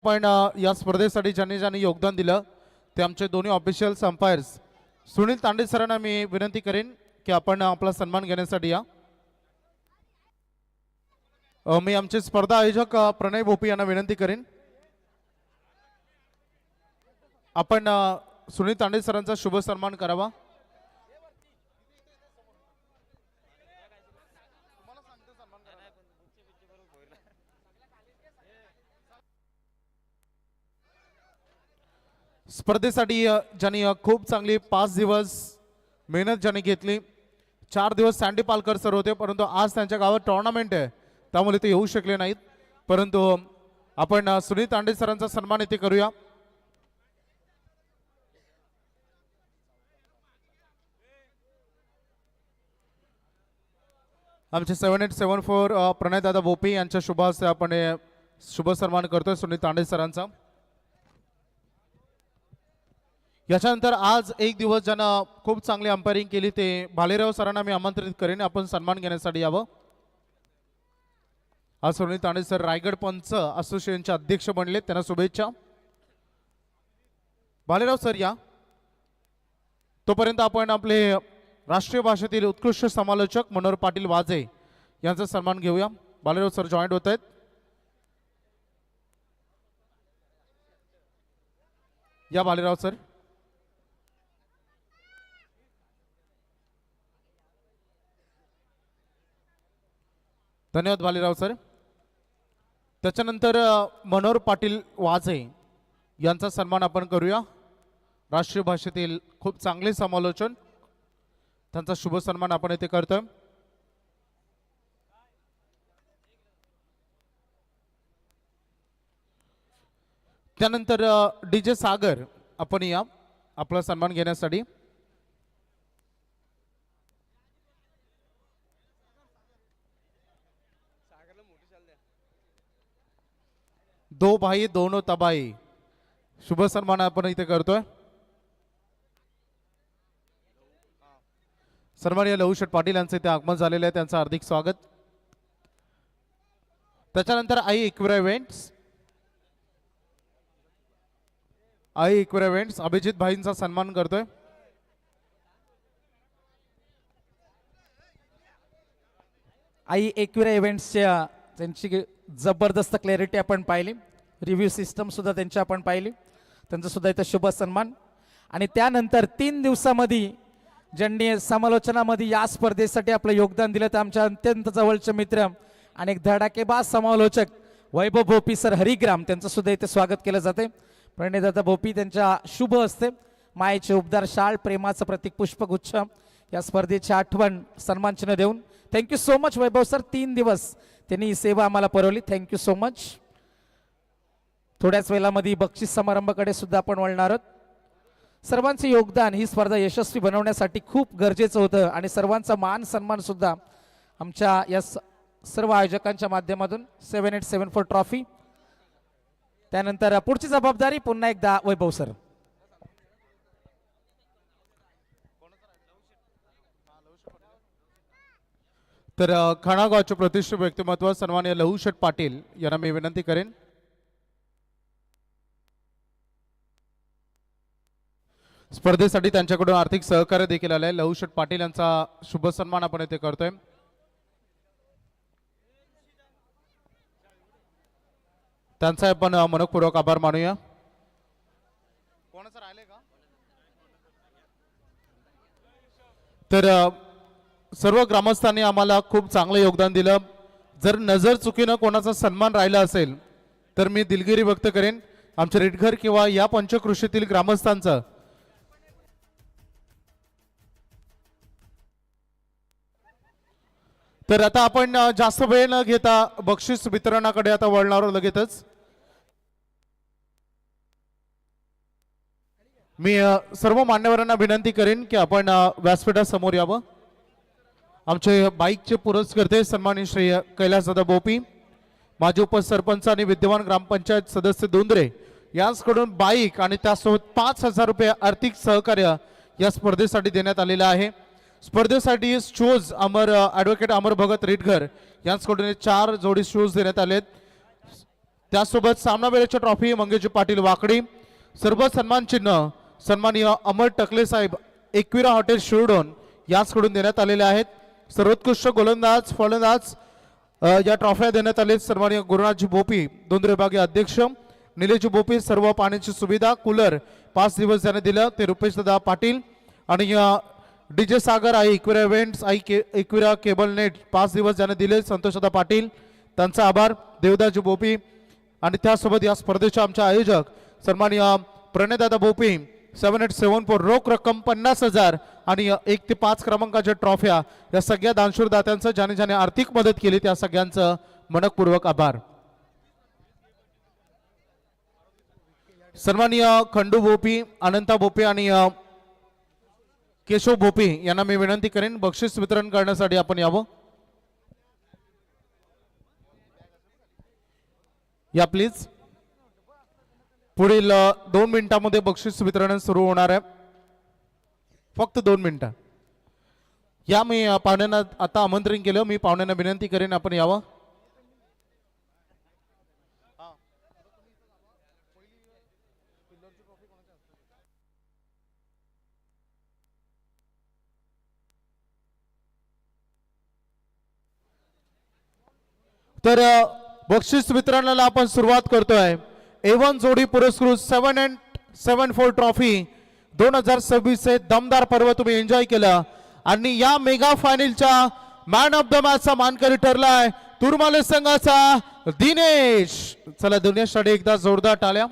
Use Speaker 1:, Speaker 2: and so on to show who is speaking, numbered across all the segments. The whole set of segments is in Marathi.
Speaker 1: पण या स्पर्धेसाठी ज्यांनी ज्यांनी योगदान दिलं ते आमचे दोन्ही ऑफिशियल्स अंपायर्स सुनील तांडे सरांना मी विनंती करेन की आपण आपला सन्मान घेण्यासाठी या. मी आमचे स्पर्धा आयोजक प्रणय भोपी यांना विनंती करेन आपण सुनील तांडे सरांचा शुभ सन्मान करावा. स्पर्धेसाठी ज्यांनी खूप चांगली 5 दिवस मेहनत ज्यांनी घेतली. 4 दिवस सँडी पालकर सर होते परंतु आज त्यांच्या गावात टुर्नामेंट आहे त्यामुळे ते येऊ शकले नाहीत. परंतु आपण सुनील तांडे सरांचा सन्मान इथे करूया. आमचे 7874 प्रणय दादा बोपी यांच्या शुभ हस्ते आपण शुभ सन्मान करतोय सुनील तांडे सरांचा. याच्यानंतर आज एक दिवस ज्यांना खूप चांगली अंपायरिंग केली ते भालेराव सरांना मी आमंत्रित करेन आपण सन्मान घेण्यासाठी यावं. आज सुनील तांडे सर रायगड पंच असोसिएशनचे अध्यक्ष बनले त्यांना शुभेच्छा. भालेराव सर या. तोपर्यंत आपण आपले राष्ट्रीय भाषेतील उत्कृष्ट समालोचक मनोहर पाटील वाजे यांचा सन्मान घेऊया. भालेराव सर जॉईंट होत आहेत. या भालेराव सर. धन्यवाद भालेराव सर. त्याच्यानंतर मनोहर पाटील वाजे यांचा सन्मान आपण करूया. राष्ट्रीय भाषेतील खूप चांगले समालोचन त्यांचा शुभ सन्मान आपण इथे करतोय. त्यानंतर डीजे सागर आपण या आपला सन्मान घेण्यासाठी. दो भाई दोनों तबाई शुभ सन्मान आपण इथे करतोय. सन्माननीय लहूशेठ पाटील यांचे इथे आगमन झालेले आहे त्यांचं हार्दिक स्वागत. त्याच्यानंतर आई इक्विरा इव्हेंट्स अभिजित भाईंचा सन्मान करतोय.
Speaker 2: आई इक्विरा इव्हेंट्सच्या त्यांची जबरदस्त क्लॅरिटी आपण पाहिली. रिव्ह्यू सिस्टम सुद्धा त्यांची आपण पाहिली. त्यांचा सुद्धा इथं शुभ सन्मान. आणि त्यानंतर 3 दिवसामध्ये ज्यांनी समालोचनामध्ये या स्पर्धेसाठी आपलं योगदान दिलं तर आमच्या अत्यंत जवळचे मित्र आणि एक धडाकेबाज समालोचक वैभव भोपी सर हरिग्राम त्यांचं सुद्धा इथे स्वागत केलं जाते. प्रणयदादा भोपी त्यांच्या शुभ हस्ते मायेचे उपदार शाळ प्रेमाचं प्रतीक पुष्पगुच्छ या स्पर्धेची आठवण सन्मानचिन्ह देऊन थँक्यू सो मच वैभव सर. 3 दिवस त्यांनी ही सेवा आम्हाला पुरवली. Thank you so much. थोड्याच वेळामध्ये बक्षीस समारंभाकडे सुद्धा आपण वळणार आहोत. सर्वांचे योगदान ही स्पर्धा यशस्वी बनवण्यासाठी खूप गरजेचं होतं आणि सर्वांचा मान सन्मान सुद्धा आमच्या या सर्व आयोजकांच्या माध्यमातून 7874 ट्रॉफी. त्यानंतर पुढची जबाबदारी पुन्हा एकदा वैभव सर.
Speaker 1: तर खानागावचे प्रतिष्ठित व्यक्तिमत्व सन्माननीय लहूशेठ पाटील यांना मी विनंती करेन. स्पर्धेसाठी त्यांच्याकडून आर्थिक सहकार्य देखील आलंय. लहूशेठ पाटील यांचा शुभ सन्मान आपण इथे करतोय. त्यांचा आपण मनपूर्वक आभार मानूया. कोणाचं राहिले का? तर सर्व ग्रामस्थांनी आम्हाला खूप चांगलं योगदान दिलं. जर नजर चुकीनं कोणाचा सन्मान राहिला असेल तर मी दिलगिरी व्यक्त करेन आमच्या रेटघर किंवा या पंचकृषीतील ग्रामस्थांचं. तर आता आपण जास्त वेळ न घेता बक्षीस वितरणाकडे आता वळणार लगेचच. मी सर्व मान्यवरांना विनंती करेन की आपण व्यासपीठासमोर यावं. आमचे बाईकचे पुरस्कर्ते सन्माननीय श्री कैलासदादा बोपी माजी उपसरपंच आणि विद्यमान ग्रामपंचायत सदस्य दोंदरे यांकडून बाईक आणि त्यासोबत 5000 रुपये आर्थिक सहकार्य या स्पर्धेसाठी देण्यात आलेलं आहे. स्पर्धेसाठी शूज ॲडव्होकेट अमर भगत रेटघर यांच्याकडून 4 जोडी शूज देण्यात आलेत. त्यासोबत सामनावीराची ट्रॉफी मंगेश पाटील वाकडी, सर्व सन्मान चिन्ह सन्माननीय अमर टकले साहेब एकविरा हॉटेल शिरडोन याचकडून देण्यात आलेले आहेत. सर्वोत्कृष्ट गोलंदाज फलंदाज या ट्रॉफ्या देण्यात आले. सन्माननीय गुरुनाथजी बोपी दोन विभागीय अध्यक्ष, निलेशजी बोपी सर्व पाण्याची सुविधा कूलर 5 दिवस त्याने दिलं ते रुपेश दादा पाटील, आणि डीजे सागर आई इक्विरा इव्हेंट्स इक्विरा केबल नेट 5 दिवस ज्याने दिले संतोषदा पाटील, त्यांचा आभार. देवदाजी बोपी आणि त्यासोबत या स्पर्धेचे आमचे आयोजक सन्माननीय प्रणयदादा बोपी 7874 रोख रक्कम 50,000 आणि 1 ते 5 क्रमांकाच्या ट्रॉफ्या या सगळ्या दानशूर दात्यांचं ज्याने ज्याने आर्थिक मदत केली त्या सगळ्यांचं मनपूर्वक आभार. सन्माननीय खंडू बोपी, अनंता बोपी आणि केशव भोपी यांना मी विनंती करेन बक्षीस वितरण करण्यासाठी आपण यावं. या प्लीज. पुढील 2 मिनिटांमध्ये बक्षीस वितरण सुरू होणार आहे. फक्त 2 मिनिटं. या मी पाहुण्यांना आता आमंत्रण केलं. मी पाहुण्यांना विनंती करेन आपण यावं. तर बक्षीस वितरणाला आपण सुरुवात करतोय. A1 जोडी पुरस्कृत 7-74 ट्रॉफी 2026 चे दमदार पर्व तुम्ही एन्जॉय केलं आणि या मेगा फायनलच्या मॅन ऑफ द मॅचचा मानकरी ठरलाय तुरमाले संघाचा दिनेश. चला दिनेशसाठी एकदा जोरदार टाळ्या.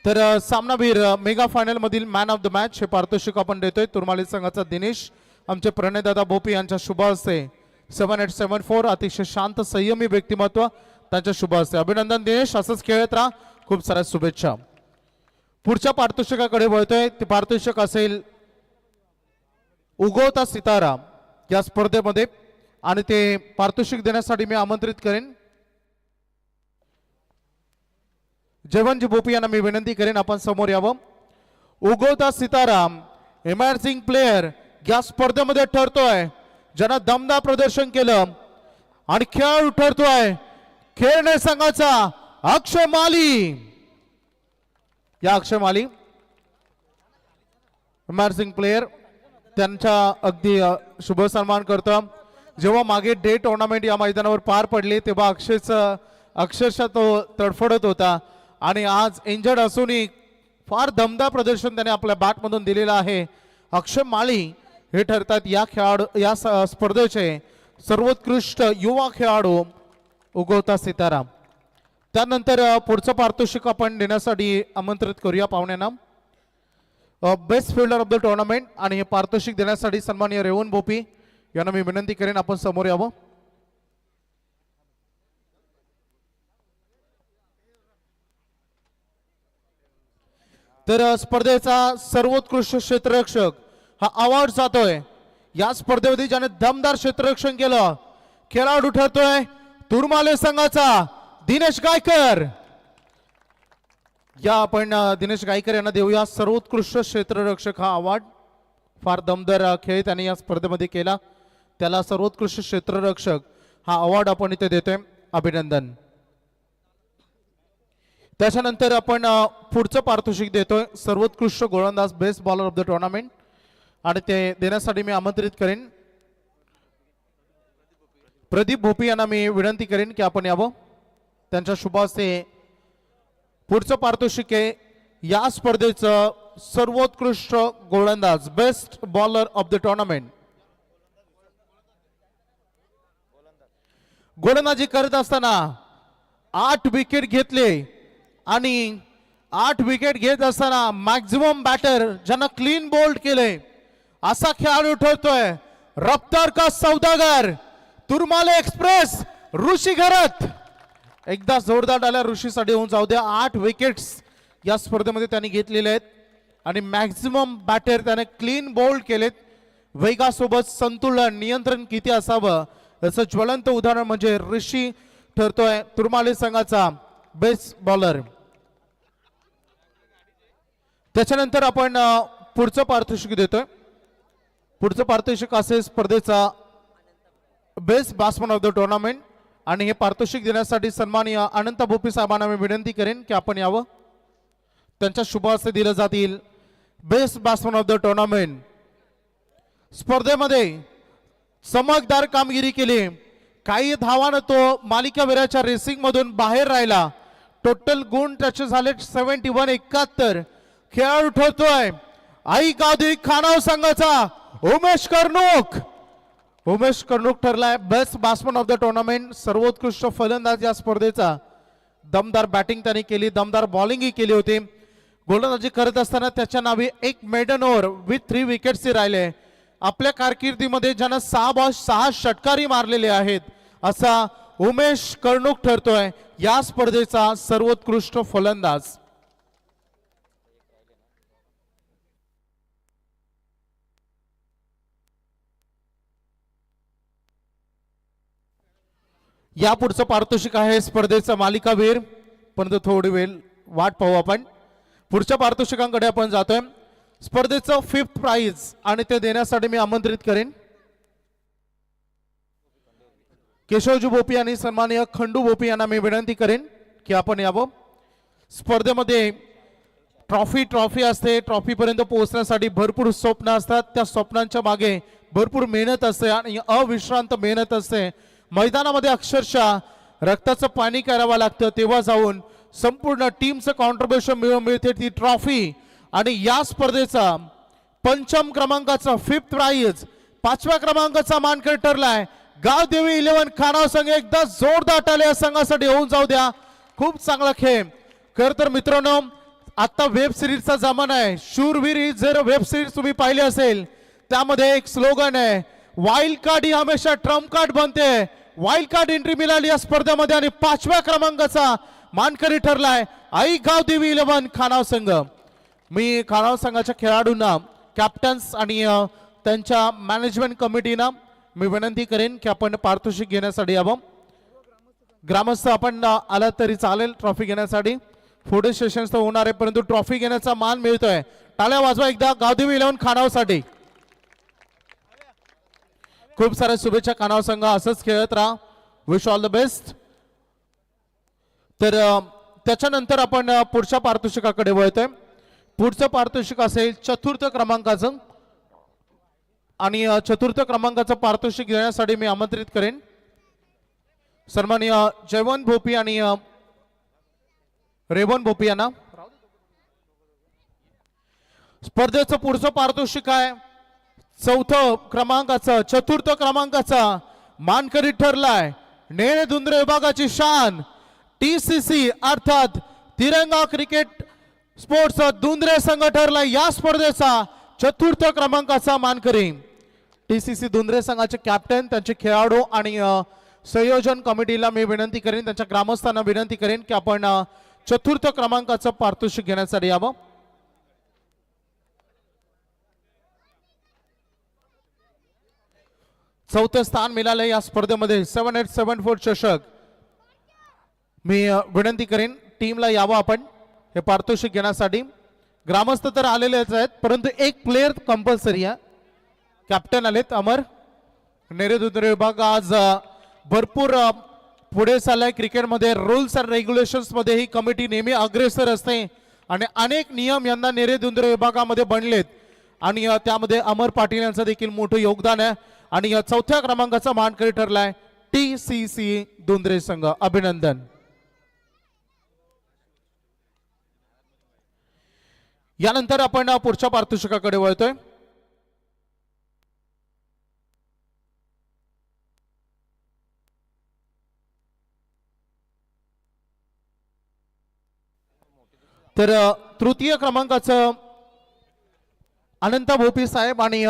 Speaker 1: तर सामनावीर मेगा फायनल मधील मॅन ऑफ द मॅच हे पारितोषिक आपण देतोय तुरमाले संघाचा दिनेश. आमचे प्रणयदादा बोपी यांच्या शुभ हस्ते 7874 अतिशय शांत संयमी व्यक्तिमत्व त्यांच्या शुभ हस्ते. अभिनंदन दिनेश, असंच खेळत राहा. खूप साऱ्या शुभेच्छा. पुढच्या पारितोषिकाकडे वळतोय. ते पारितोषिक असेल उगवता सितारा या स्पर्धेमध्ये आणि ते पारितोषिक देण्यासाठी मी आमंत्रित करेन जयवंतजी बोपी यांना मी विनंती करेन आपण समोर यावं. उगवता सितारा इमर्जिंग प्लेयर या स्पर्धेमध्ये ठरतोय ज्यानं दमदार प्रदर्शन केलं आणि खेळाडू ठरतोय खेळणे संघाचा अक्षय माली. या अक्षय माली इमर्जिंग प्लेयर त्यांचा अगदी शुभ सन्मान करतो. जेव्हा मागे डे टुर्नामेंट या मैदानावर पार पडली तेव्हा अक्षरशः तो तडफडत होता आणि आज इंजर्ड असूनही फार दमदार प्रदर्शन त्याने आपल्या बॅटमधून दिलेलं आहे. अक्षय माळी हे ठरतात या स्पर्धेचे सर्वोत्कृष्ट युवा खेळाडू उगवता सितारा. त्यानंतर पुढचं पारितोषिक आपण देण्यासाठी आमंत्रित करूया पाहुण्यांना. Best fielder of the tournament आणि हे पारितोषिक देण्यासाठी सन्माननीय रेवण बोपी यांना मी विनंती करेन आपण समोर यावं. तर स्पर्धेचा सर्वोत्कृष्ट क्षेत्ररक्षक हा अवॉर्ड जातोय. या स्पर्धेमध्ये ज्याने दमदार क्षेत्ररक्षण केलं खेळाडू ठरतोय तुरमाले संघाचा दिनेश गायकर. या आपण दिनेश गायकर यांना देऊया सर्वोत्कृष्ट क्षेत्ररक्षक हा अवॉर्ड. फार दमदार खेळ त्याने या स्पर्धेमध्ये केला. त्याला सर्वोत्कृष्ट क्षेत्ररक्षक हा अवॉर्ड आपण इथे देतोय. अभिनंदन. त्याच्यानंतर आपण पुढचं पारितोषिक देतोय सर्वोत्कृष्ट गोलंदाज best bowler of the tournament आणि ते देण्यासाठी मी आमंत्रित करेन प्रदीप भोपी यांना मी विनंती करेन की आपण यावं. त्यांच्या शुभ हस्ते पुढचं पारितोषिक आहे या स्पर्धेचं सर्वोत्कृष्ट गोलंदाज best bowler of the tournament. गोलंदाजी करत असताना 8 विकेट घेतले आणि 8 विकेट घेत असताना मॅक्झिमम बॅटर ज्यांना क्लीन बोल्ड केले असा खेळाडू ठरतोय रफ्तार का सौदागर तुरमाले एक्सप्रेस ऋषी घरत. एकदा जोरदार डाल्या ऋषीसाठी होऊन जाऊ द्या. 8 विकेट्स या स्पर्धेमध्ये त्यांनी घेतलेले आहेत आणि मॅक्झिमम बॅटर त्याने क्लीन बोल्ड केलेत. वेगासोबत संतुलन नियंत्रण किती असावं याचं ज्वलंत उदाहरण म्हणजे ऋषी ठरतोय तुरमाले संघाचा बेस्ट बॉलर. त्याच्यानंतर आपण पुढचं पारितोषिक देतोय. पुढचं पारितोषिक असेल स्पर्धेचा best batsman of the tournament आणि हे पारितोषिक देण्यासाठी सन्माननीय अनंत भोपी साहेबांना मी विनंती करेन की आपण यावं. त्यांच्या शुभ हस्ते दिलं जातील best batsman of the tournament. स्पर्धेमध्ये चमकदार कामगिरी केली, काही धावानं तो मालिकावीराच्या रेसिंग मधून बाहेर राहिला. टोटल गुण त्याचे झाले 71 71. खेळाडू ठरतोय आई गावदेवी खानाव संघाचा उमेश कर्णूक. उमेश कर्णूक ठरलाय best batsman of the tournament, सर्वोत्कृष्ट फलंदाज या स्पर्धेचा. दमदार बॅटिंग त्याने केली, दमदार बॉलिंगही केली होती. गोलंदाजी करत असताना त्याच्या नावे एक मेडन ओव्हर विथ 3 विकेट्स राहिले. आपल्या कारकिर्दीमध्ये ज्यानं 6 बॉल 6 षटकारी मारलेले आहेत असा उमेश कर्णूक ठरतोय या स्पर्धेचा सर्वोत्कृष्ट फलंदाज. या पुढचं पारितोषिक आहे स्पर्धेचा मालिकावीर, परंतु थोडी वेळ वाट पाहू आपण. पुढच्या पारितोषिकांकडे आपण जातोय. स्पर्धेचं 5th प्राइज आणि ते देण्यासाठी मी आमंत्रित करेन केशवजी भोपी आणि सन्माननीय खंडू भोपी यांना मी विनंती करेन की आपण यावं. स्पर्धेमध्ये ट्रॉफी असते, ट्रॉफी पर्यंत पोहोचण्यासाठी भरपूर स्वप्न असतात. त्या स्वप्नांच्या मागे भरपूर मेहनत असते आणि अविश्रांत मेहनत असते. मैदानामध्ये अक्षरशः रक्ताचं पाणी करावं लागतं, तेव्हा जाऊन संपूर्ण टीमचं कॉन्ट्रीब्युशन मिळते ती ट्रॉफी. आणि या स्पर्धेचा 5म क्रमांकाचा 5th प्राइज 5व्या क्रमांकाचा मानकरी ठरलाय गावदेवी 11 खानाव संघ. एकदा जोरदार टाळ्या या संघासाठी होऊन जाऊ द्या. खूप चांगला खेळ. खर तर मित्रांनो आता वेब सिरीजचा जमाना आहे. शूरवीर ही जर वेब सिरीज तुम्ही पाहिली असेल त्यामध्ये एक स्लोगन आहे, वाईल्ड कार्ड ही हमेशा ट्रम्प कार्ड बनते. वाईल्ड कार्ड एंट्री मिळाली या स्पर्धेमध्ये आणि 5व्या क्रमांकाचा मानकरी ठरलाय आई गावदेवी 11 खानाव संघ. मी खानाव संघाच्या खेळाडूंना, कॅप्टन्स आणि त्यांच्या मॅनेजमेंट कमिटीना मी विनंती करेन की आपण पारितोषिक घेण्यासाठी यावं. ग्रामस्थ आपण आला तरी चालेल ट्रॉफी घेण्यासाठी. पुढे सेशन्स तर होणार आहे परंतु ट्रॉफी घेण्याचा मान मिळतोय. टाळ्या वाजवा एकदा गावदेवी 11 खानावसाठी. खूप साऱ्या शुभेच्छा खानाव संघ, असंच खेळत राहा. Wish all the best. तर त्याच्यानंतर आपण पुढच्या पारितोषिकाकडे वळतोय. पुढचं पारितोषिक असेल 4th क्रमांकाचं आणि 4th क्रमांकाचं पारितोषिक देण्यासाठी मी आमंत्रित करेन सन्माननीय जयवंत भोपी आणि रेवण भोपी यांना. स्पर्धेचं पुढचं पारितोषिक आहे 4th क्रमांकाचं 4th क्रमांकाचा मानकरी ठरलाय नेणे धुंद्रे विभागाची शान TCC अर्थात तिरंगा क्रिकेट स्पोर्ट्स धुंद्रे संघ ठरलाय या स्पर्धेचा 4th क्रमांकाचा मानकरी. TCC धुंद्रे संघाचे कॅप्टन, त्यांचे खेळाडू आणि संयोजन कमिटीला मी विनंती करेन, त्यांच्या ग्रामस्थांना विनंती करेन की आपण 4th क्रमांकाचं पारितोषिक घेण्यासाठी यावं. चौथं स्थान मिळालं या स्पर्धेमध्ये 7874 चषक. मी विनंती करेन टीमला यावं आपण हे पारितोषिक घेण्यासाठी. ग्रामस्थ तर आलेलेच आहेत परंतु एक प्लेयर कंपल्सरी आहे. कॅप्टन आलेत अमर. नेरेदुद्रे विभाग आज भरपूर पुढे चाललाय क्रिकेटमध्ये. रूल्स अँड रेग्युलेशन्स मध्ये ही कमिटी नेहमी अग्रेसर असते आणि अनेक नियम यंदा नेरेदुद्रे विभागामध्ये बनलेत आणि त्यामध्ये अमर पाटील यांचं देखील मोठं योगदान आहे. आणि 4थ्या क्रमांकाचा मानकरी ठरलाय TCC धुंद्रे संघ. अभिनंदन. यानंतर आपण पुढच्या पारितोषिकाकडे वळतोय. तर 3य क्रमांकाचं अनंत भोपी साहेब आणि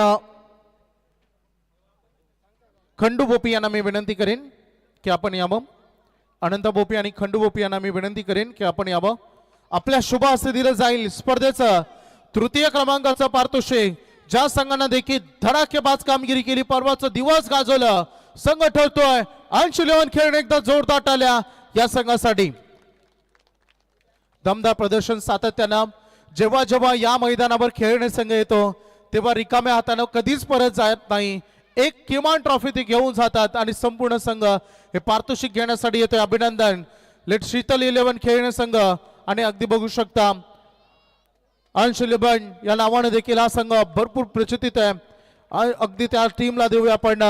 Speaker 1: खंडू भोपी यांना मी विनंती करेन की आपण यावं. अनंत भोपी आणि खंडू भोपी यांना मी विनंती करेन की आपण यावं. आपल्या शुभ हस्ते दिलं जाईल स्पर्धेचं 3य क्रमांकाचं पारितोषिक. ज्या संघानं देखील धडाकेबाज कामगिरी केली, पर्वाचं दिवस गाजवलं, संघ ठरतोय 80 खेळणे. एकदा जोरदार टाळ्या या संघासाठी. दमदार प्रदर्शन सातत्यानं. जेव्हा जेव्हा या मैदानावर खेळणे संघ येतो तेव्हा रिकाम्या हातानं कधीच परत जात नाही. एक किमान ट्रॉफी ते घेऊन जातात आणि संपूर्ण संघ हे पारितोषिक घेण्यासाठी येतोय. अभिनंदन. लेट शीतल 11 खेळणे संघ आणि अगदी बघू शकता अंश 11 या नावाने देखील हा संघ भरपूर प्रचितीत आहे. अगदी त्या टीमला देऊया आपण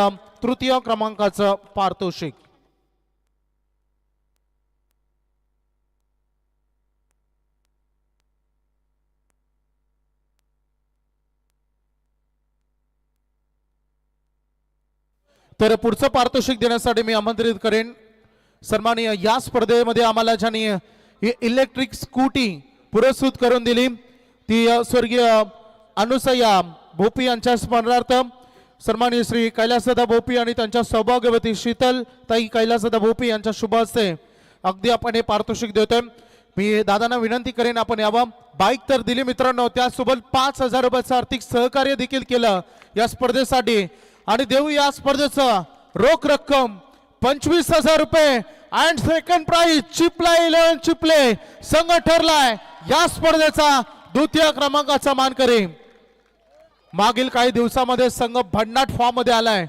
Speaker 1: तृतीय क्रमांकाचं पारितोषिक. तर पुढचं पारितोषिक देण्यासाठी मी आमंत्रित करेन सन्माननीय या स्पर्धेमध्ये आम्हाला ज्यांनी ही इलेक्ट्रिक स्कूटी पुरस्कृत करून दिली ती स्वर्गीय अनुसया भोपी यांच्या स्मरणार्थ सन्माननीय श्री कैलासदादा भोपी आणि त्यांच्या सौभाग्यवती शीतल ताई कैलासदादा भोपी यांच्या शुभ हस्ते अगदी आपण हे पारितोषिक देतोय. मी दादांना विनंती करेन आपण यावं. बाईक तर दिली मित्रांनो, त्यासोबत 5,000 रुपयाचं आर्थिक सहकार्य देखील केलं या स्पर्धेसाठी आणि देऊ या स्पर्धेचं रोख रक्कम 25,000 रुपये अँड सेकंड प्राइज चिपला 11 चिपले संघ ठरलाय या स्पर्धेचा द्वितीय क्रमांकाचा मानकरी. मागील काही दिवसामध्ये संघ भन्नाट फॉर्म मध्ये आलाय.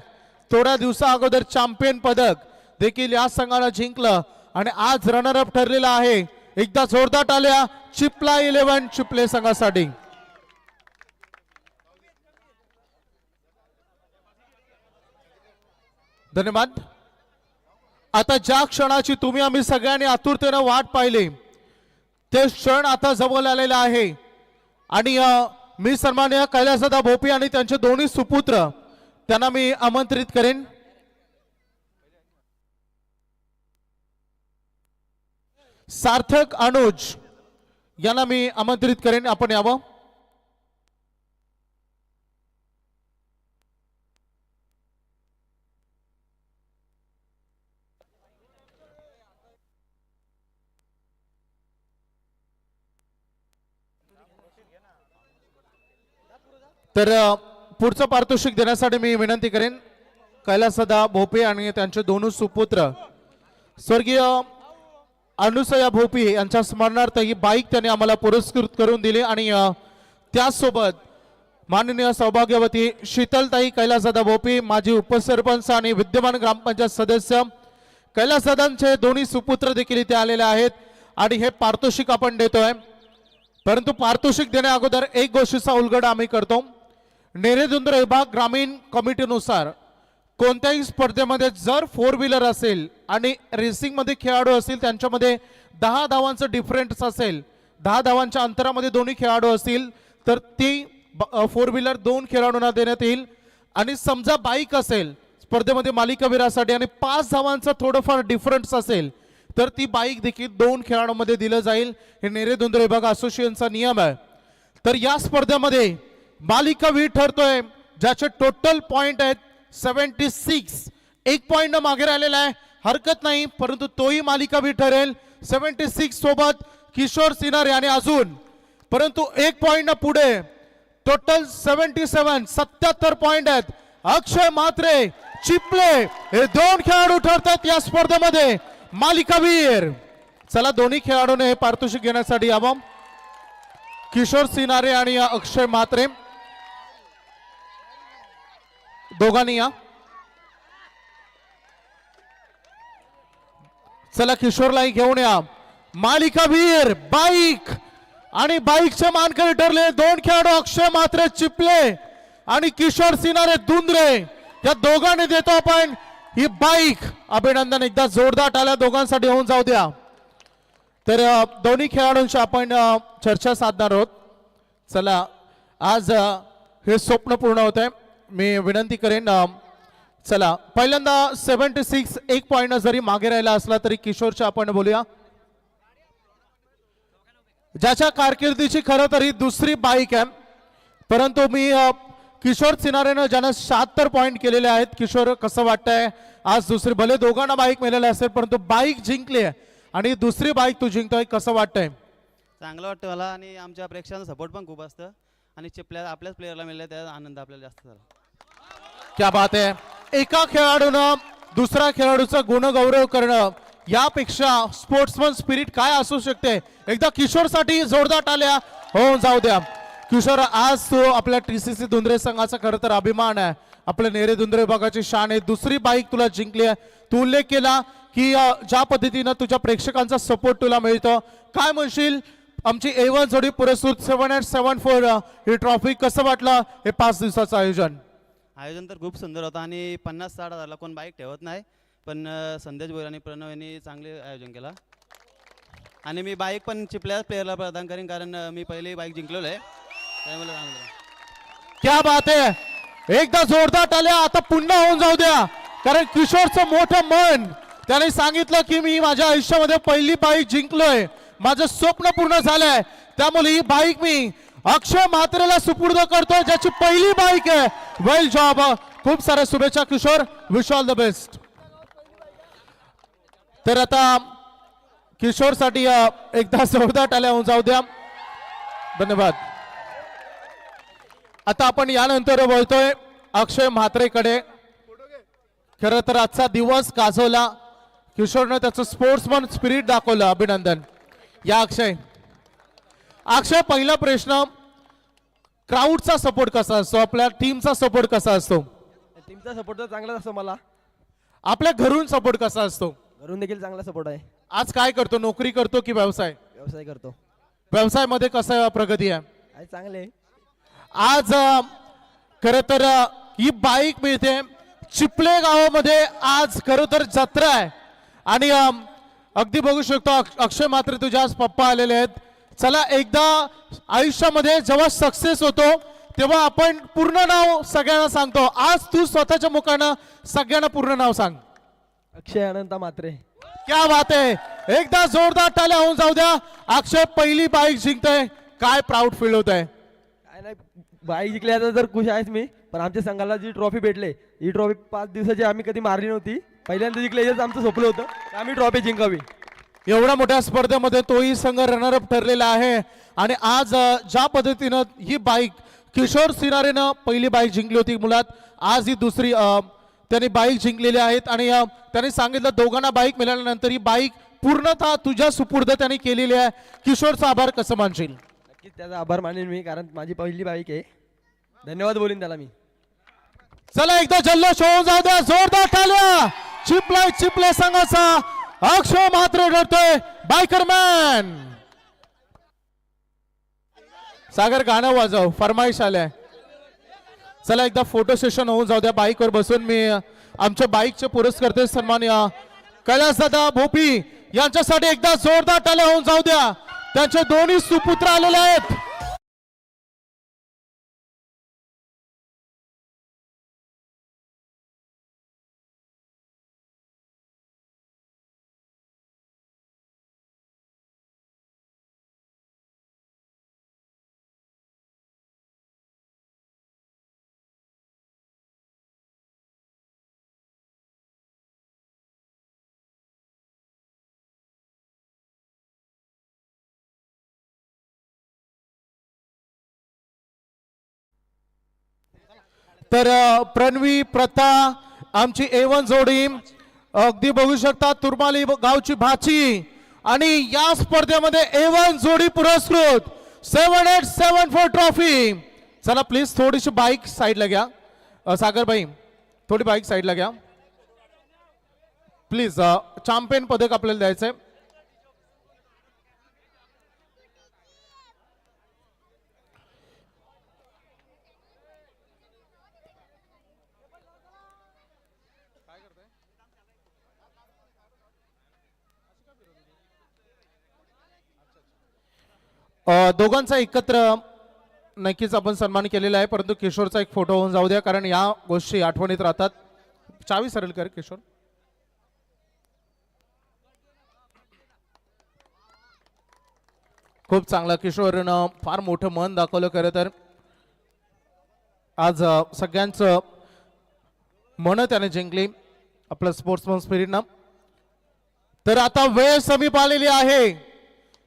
Speaker 1: थोड्या दिवसा अगोदर चॅम्पियन पदक देखील या संघानं जिंकलं आणि आज रनर अप ठरलेला आहे. एकदा जोरदार टाळ्या चिपला 11 चिपले संघासाठी. धन्यवाद. आता ज्या क्षणाची तुम्ही आम्ही सगळ्यांनी आतुरतेने वाट पाहिली ते क्षण आता जवळ आलेला आहे आणि मी सन्माननीय कैलासदादा भोपी आणि त्यांचे दोन्ही सुपुत्र त्यांना मी आमंत्रित करेन. सार्थक अनुज यांना मी आमंत्रित करेन आपण यावं. तर पुढचं पारितोषिक देण्यासाठी मी विनंती करेन कैलासदादा भोपे आणि त्यांचे दोन्ही सुपुत्र स्वर्गीय अनुसया भोपी यांच्या स्मरणार्थ ही बाईक त्यांनी आम्हाला पुरस्कृत करून दिली आणि त्याचसोबत माननीय सौभाग्यवती शीतलताई कैलासदादा भोपी माजी उपसरपंच आणि विद्यमान ग्रामपंचायत सदस्य कैलासदादांचे दोन्ही सुपुत्र देखील इथे आलेले आहेत आणि हे पारितोषिक आपण देतोय. परंतु पारितोषिक देण्या अगोदर एक गोष्टीचा उलगडा आम्ही करतो. नेरेदुंद्र विभाग ग्रामीण कमिटीनुसार कोणत्याही स्पर्धेमध्ये जर 4 व्हीलर असेल आणि रेसिंग मध्ये खेळाडू असतील त्यांच्यामध्ये 10 धावांचं डिफरन्स असेल, 10 धावांच्या अंतरामध्ये दोन्ही खेळाडू असतील तर ती 4 व्हीलर 2 खेळाडूंना देण्यात येईल. आणि समजा बाईक असेल स्पर्धेमध्ये मालिकावीरासाठी आणि 5 धावांचा थोडंफार डिफरन्स असेल तर ती बाईक देखील 2 खेळाडूंमध्ये दिलं जाईल. हे नेरेदुंद्र विभाग असोसिएशनचा नियम आहे. तर या स्पर्धेमध्ये मालिकावीर ठरतोय ज्याचे टोटल पॉइंट आहेत 76. 1 पॉइंट मागे राहिलेला आहे, हरकत नाही, परंतु तोही मालिकावीर ठरेल. 76 सोबत किशोर सिनारे आणि अजून परंतु 1 पॉइंट पुढे टोटल 77 पॉइंट आहेत. अक्षय म्हात्रे चिपले हे 2 खेळाडू ठरतात या स्पर्धेमध्ये मालिकावीर. चला दोन्ही खेळाडूने हे पारितोषिक घेण्यासाठी यावं. किशोर सिनारे आणि अक्षय म्हात्रे दोघांनी या. चला किशोरलाही घेऊन या. मालिकावीर बाईक आणि बाईकचे मानकरी ठरले 2 खेळाडू अक्षय म्हात्रे चिपले आणि किशोर सिनारे दुंद्रे या दोघांनी देतो आपण ही बाईक. अभिनंदन. एकदा जोरदार टाळ्या दोघांसाठी होऊन जाऊ द्या. तर दोन्ही खेळाडूंशी आपण चर्चा साधणार आहोत. चला आज हे स्वप्न पूर्ण होत आहे. मी विनंती करेन चला पहिल्यांदा 76 1 पॉइंट जरी मागे राहिला असला तरी किशोरच्या आपण बोलूया ज्याच्या कारकिर्दीची खरं तर ही दुसरी बाईक आहे. परंतु मी किशोर सिनारेनं ज्यानं 76 पॉइंट केलेले आहेत. किशोर कसं वाटतंय आज दुसरी भले दोघांना बाईक मिळालेली असेल परंतु बाईक जिंकली आहे आणि दुसरी बाईक तू जिंकतोय, कसं वाटतंय?
Speaker 3: चांगलं वाटतं मला आणि आमच्या प्रेक्षकांचा सपोर्ट पण खूप असतं आणि चिपल्या आपल्याच प्लेयरला मिळाल्या त्याचा आनंद आपल्याला जास्त झाला.
Speaker 1: क्या बात आहे. एका खेळाडूनं दुसऱ्या गुण गुणगौरव करणं यापेक्षा स्पोर्ट्समन स्पिरिट काय असू शकते. एकदा किशोरसाठी जोरदार टाळ्या होऊन जाऊ द्या. किशोर आज तो आपल्या TCC दुंद्रे संघाचा खरं तर अभिमान आहे आपल्या नेरे दुंदरे विभागाची शान आहे. दुसरी बाईक तुला जिंकली आहे. तू उल्लेख केला की ज्या पद्धतीनं तुझ्या प्रेक्षकांचा सपोर्ट तुला मिळतो, काय म्हणशील? आमची A1 जोडी पुरस्कृत 7874 ही ट्रॉफी कसं वाटलं हे 5 दिवसाचं आयोजन?
Speaker 3: आयोजन तर खूप सुंदर होतं आणि 50-60 हजारला कोण बाईक ठेवत नाही, पण संदेश भोईर आणि प्रणव यांनी चांगले आयोजन केलं. आणि मी बाईक पण चिपल्या प्लेअरला प्रदान करेन, कारण मी पहिली बाईक जिंकलेलो आहे, त्यामुळे चांगलं झालं.
Speaker 1: क्या बात आहे, एकदा जोरदार टाळ्या. आता पुन्हा होऊन जाऊ द्या, कारण किशोरचं मोठं मन, त्याने सांगितलं की मी माझ्या आयुष्यामध्ये पहिली बाईक जिंकलोय, माझं स्वप्न पूर्ण झालंय, त्यामुळे ही बाईक मी अक्षय म्हात्रेला सुपूर्द करतोय, ज्याची पहिली बाईक आहे. वेल जॉब, खूप साऱ्या शुभेच्छा Kishor, wish all the best. तर आता किशोरसाठी एकदा जोरदार टाळ्या होऊन जाऊ द्या. धन्यवाद. आता आपण यानंतर बोलतोय अक्षय म्हात्रेकडे. खरं तर आजचा दिवस गाजवला, किशोरनं त्याचं स्पोर्ट्समन स्पिरिट दाखवलं. अभिनंदन. या अक्षय. अक्षय, पहिला प्रश्न, क्राऊडचा सपोर्ट कसा असतो, आपल्या टीमचा सपोर्ट कसा असतो?
Speaker 4: टीमचा सपोर्ट तर चांगलाच असतो मला,
Speaker 1: आपल्या घरून सपोर्ट कसा असतो?
Speaker 4: घरून देखील चांगला सपोर्ट आहे.
Speaker 1: आज काय करतो, नोकरी करतो की व्यवसाय?
Speaker 4: व्यवसाय करतो.
Speaker 1: व्यवसायामध्ये कसं प्रगती आहे?
Speaker 4: आहे चांगले.
Speaker 1: आज खरं तर ही बाईक मिळते चिपले गावामध्ये. आज खरं तर जत्रा आहे आणि अगदी बघू शकतो अक्षय म्हात्रे तुझे आज पप्पा आलेले आहेत. चला, एकदा आयुष्यामध्ये जेव्हा सक्सेस होतो तेव्हा आपण पूर्ण नाव सगळ्यांना सांगतो. आज तू स्वतःच्या मुखानं सगळ्यांना पूर्ण नाव सांग.
Speaker 4: अक्षय अनंत म्हात्रे.
Speaker 1: क्या बात आहे, एकदा जोरदार टाळ्या होऊन जाऊ द्या. अक्षय पहिली बाईक जिंकतोय, काय प्राऊड फील होत आहे?
Speaker 4: काय नाही, बाईक जिंकल्याचा तर खुश आहेच मी, पण आमच्या संघाला जी ट्रॉफी भेटले, ही ट्रॉफी 5 दिवसाची आम्ही कधी मारली नव्हती. पहिल्यांदा जिंकले, हेच आमचं स्वप्न होतं की आम्ही ट्रॉफी जिंकावी.
Speaker 1: एवढ्या मोठ्या स्पर्धेमध्ये तोही संघ रनरअप ठरलेला आहे आणि आज ज्या पद्धतीनं ही बाईक किशोर सिरारेनं पहिली बाईक जिंकली होती मुलात, आज ही दुसरी त्यांनी बाईक जिंकलेली आहेत आणि त्यांनी सांगितलं दोघांना बाईक मिळाल्यानंतर ही बाईक पूर्णतः तुझ्या सुपूर्द त्यांनी केलेली आहे. किशोरचा आभार कसं मानशील?
Speaker 4: नक्कीच त्याचा आभार मानेन मी, कारण माझी पहिली बाईक आहे. धन्यवाद बोलीन त्याला मी.
Speaker 1: चला, एकदा जल्लोष होऊन जाऊ द्या, जोरदार टाळ्या. चिपले संघाचा अक्षय म्हात्रे ठरतोय बायकर मॅन. सागर, गाणं वाजव, फरमाईश आल्या. चला, एकदा फोटो सेशन होऊन जाऊ द्या. बाईकवर बसून मी आमच्या बाईकचे पुरस्कर्ते सन्माननीय कैलासदादा भोपी यांच्यासाठी एकदा जोरदार टाळ्या होऊन जाऊ द्या. त्यांचे दोन्ही सुपुत्र आलेले आहेत. तर प्रणवी प्रथा आमची A1 जोडी, अगदी बघू शकता तुरमाली गावची भाची, आणि या स्पर्धेमध्ये A1 जोडी पुरस्कृत 7874 ट्रॉफी. चला प्लीज थोडीशी बाईक साईडला घ्या. सागरबाई, थोडी बाईक साईडला घ्या प्लीज. चॅम्पियन पदक आपल्याला द्यायचंय. दोघांचा एकत्र नक्कीच आपण सन्मान केलेला आहे, परंतु किशोरचा एक फोटो होऊन जाऊ द्या, कारण या गोष्टी आठवणीत राहतात. चावी सरळ कर किशोर. खूप चांगला, किशोरनं फार मोठं मन दाखवलं. खरं तर आज सगळ्यांचं मन त्याने जिंकली आपलं स्पोर्ट्समन स्पिरिटनं. तर आता वेळ समीप आलेली आहे.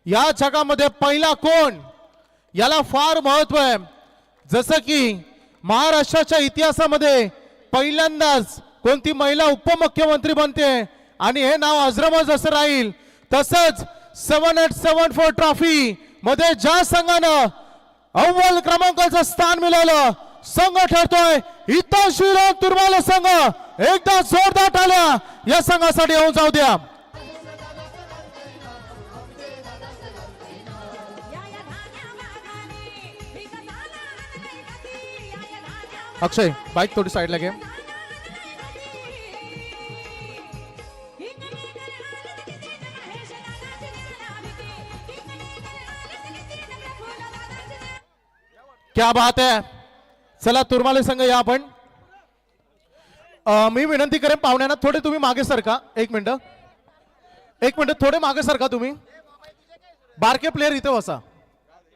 Speaker 1: या जगामध्ये पहिला कोण, याला फार महत्व आहे. जसं की महाराष्ट्राच्या इतिहासामध्ये पहिल्यांदाच कोणती महिला उपमुख्यमंत्री बनते आणि हे नाव अजरामर असं राहील, तसंच 7874 ट्रॉफी मध्ये ज्या संघानं अव्वल क्रमांकाचं स्थान मिळवलं, संघ ठरतोय हिताशील तुर्माले संघ एकदा जोरदार टाळ्या या संघासाठी होऊन जाऊ द्या. अक्षय बाईक थोडी साईडला घे. क्या बात आहे. चला तुर्माले संघ या आपण. मी विनंती करेन पाहुण्यांना थोडे तुम्ही मागे सरका. एक मिनिट थोडे मागे सरका तुम्ही. बारके प्लेयर इथे बसा.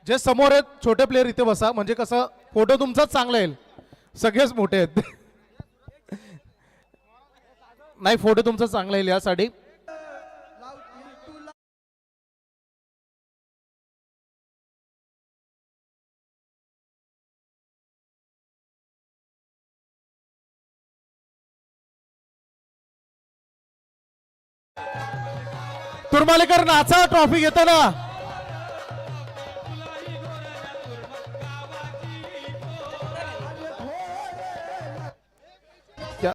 Speaker 1: जे समोर आहेत छोटे प्लेयर इथे बसा म्हणजे कसं फोटो तुमचाच चांगला येईल. सगळेच मोठे आहेत. नाही फोटो तुमचा चांगला येईल यासाठी. तुर्मालेकर नाचा ट्रॉफी घेताना